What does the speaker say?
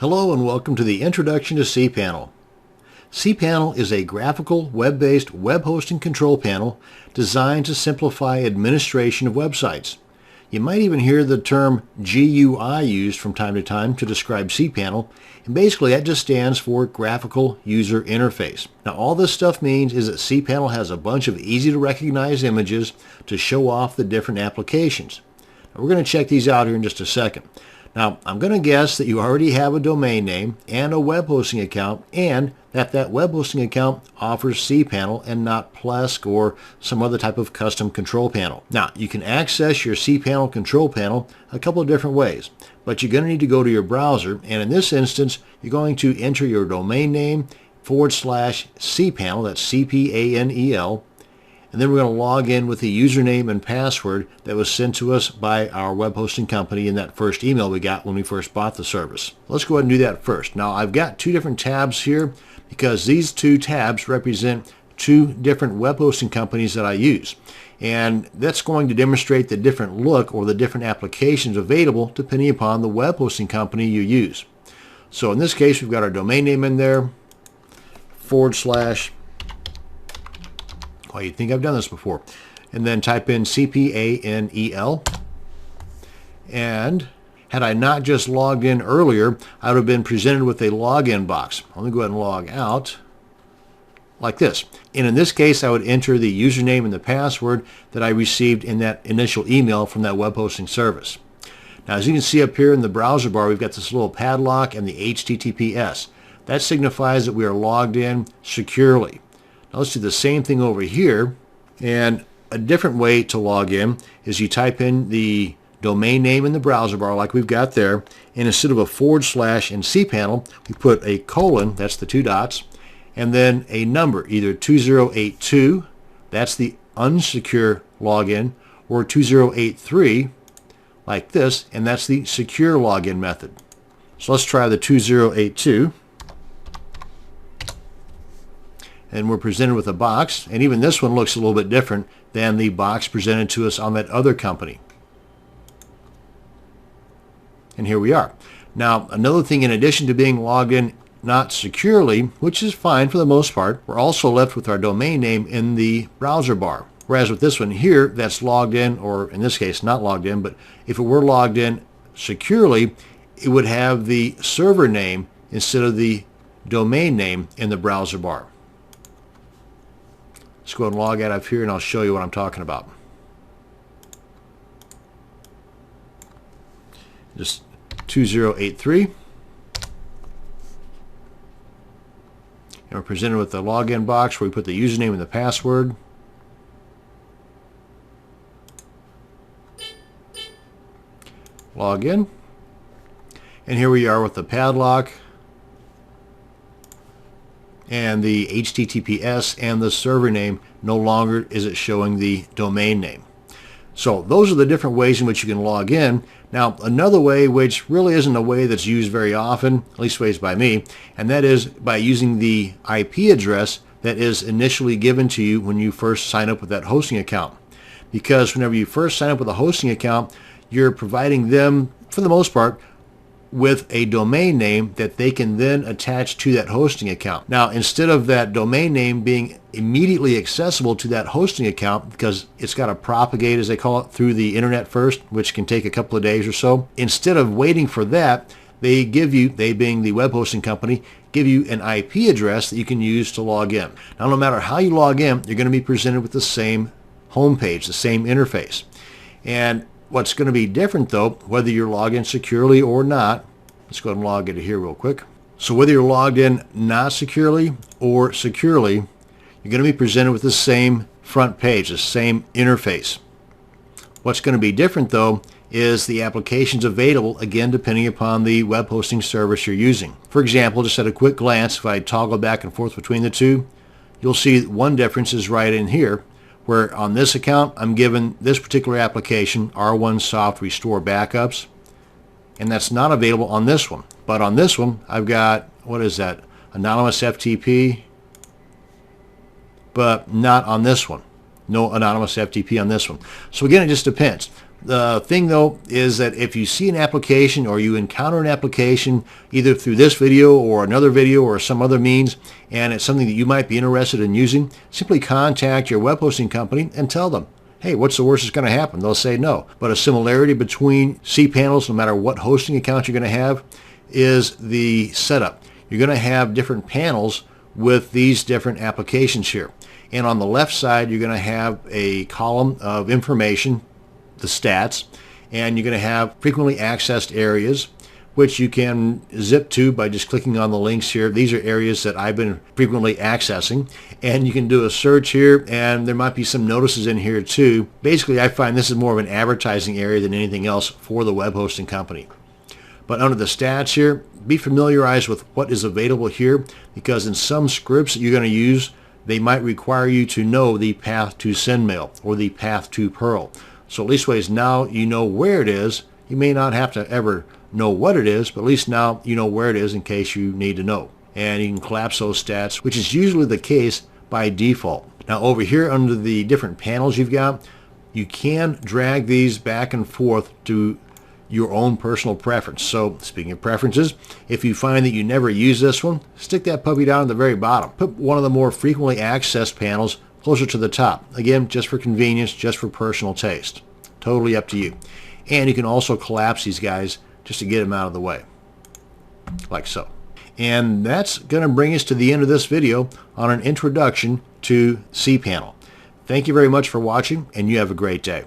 Hello and welcome to the Introduction to cPanel. cPanel is a graphical, web-based web hosting control panel designed to simplify administration of websites. You might even hear the term GUI used from time to time to describe cPanel, and basically that just stands for Graphical User Interface. Now all this stuff means is that cPanel has a bunch of easy to recognize images to show off the different applications. Now, we're going to check these out here in just a second. Now, I'm going to guess that you already have a domain name and a web hosting account, and that web hosting account offers cPanel and not Plesk or some other type of custom control panel. Now, you can access your cPanel control panel a couple of different ways, but you're going to need to go to your browser, and in this instance, you're going to enter your domain name /cPanel, that's cPanel, and then we're going to log in with the username and password that was sent to us by our web hosting company in that first email we got when we first bought the service. Let's go ahead and do that first. Now I've got two different tabs here because these two tabs represent two different web hosting companies that I use. And that's going to demonstrate the different look or the different applications available depending upon the web hosting company you use. So in this case, we've got our domain name in there, /. Well, you'd think I've done this before. And then type in cPanel. And had I not just logged in earlier, I would have been presented with a login box. Let me go ahead and log out like this. And in this case, I would enter the username and the password that I received in that initial email from that web hosting service. Now, as you can see up here in the browser bar, we've got this little padlock and the HTTPS. That signifies that we are logged in securely. Now let's do the same thing over here, and a different way to log in is you type in the domain name in the browser bar like we've got there, and instead of a / in cPanel, we put a colon, that's the two dots, and then a number, either 2082, that's the unsecure login, or 2083, like this, and that's the secure login method. So let's try the 2082. And we're presented with a box, and even this one looks a little bit different than the box presented to us on that other company. And here we are. Now, another thing, in addition to being logged in not securely, which is fine for the most part, we're also left with our domain name in the browser bar. Whereas with this one here, that's logged in, or in this case, not logged in, but if it were logged in securely, it would have the server name instead of the domain name in the browser bar. Let's go ahead and log out of here and I'll show you what I'm talking about. Just 2083. And we're presented with the login box where we put the username and the password. Log in. And here we are with the padlock and the HTTPS and the server name. No longer is it showing the domain name. So those are the different ways in which you can log in. Now another way, which really isn't a way that's used very often, at least ways by me, and that is by using the IP address that is initially given to you when you first sign up with that hosting account. Because whenever you first sign up with a hosting account, you're providing them, for the most part, with a domain name that they can then attach to that hosting account. Now, instead of that domain name being immediately accessible to that hosting account, because it's got to propagate, as they call it, through the internet first, which can take a couple of days or so, instead of waiting for that, they give you, they being the web hosting company, give you an IP address that you can use to log in. Now, no matter how you log in, you're going to be presented with the same homepage, the same interface. And what's going to be different, though, whether you're logged in securely or not, let's go ahead and log into here real quick. So whether you're logged in not securely or securely, you're going to be presented with the same front page, the same interface. What's going to be different, though, is the applications available, again, depending upon the web hosting service you're using. For example, just at a quick glance, if I toggle back and forth between the two, you'll see one difference is right in here, where on this account, I'm given this particular application, R1 Soft Restore Backups, and that's not available on this one. But on this one, I've got, what is that, Anonymous FTP, but not on this one. No Anonymous FTP on this one. So again, it just depends. The thing though is that if you see an application or you encounter an application either through this video or another video or some other means, and it's something that you might be interested in using, simply contact your web hosting company and tell them, hey, what's the worst that's going to happen? They'll say no. But a similarity between cPanels, no matter what hosting account you're going to have, is the setup. You're going to have different panels with these different applications here. And on the left side, you're going to have a column of information, the stats, and you're going to have frequently accessed areas, which you can zip to by just clicking on the links here. These are areas that I've been frequently accessing, and you can do a search here, and there might be some notices in here too. Basically, I find this is more of an advertising area than anything else for the web hosting company. But under the stats here, be familiarized with what is available here, because in some scripts that you're going to use, they might require you to know the path to SendMail or the path to Perl. So at least ways now you know where it is. You may not have to ever know what it is, but at least now you know where it is in case you need to know. And you can collapse those stats, which is usually the case by default. Now over here under the different panels you've got, you can drag these back and forth to your own personal preference. So speaking of preferences, if you find that you never use this one, stick that puppy down at the very bottom. Put one of the more frequently accessed panels closer to the top. Again, just for convenience, just for personal taste. Totally up to you. And you can also collapse these guys just to get them out of the way, like so. And that's going to bring us to the end of this video on an introduction to cPanel. Thank you very much for watching, and you have a great day.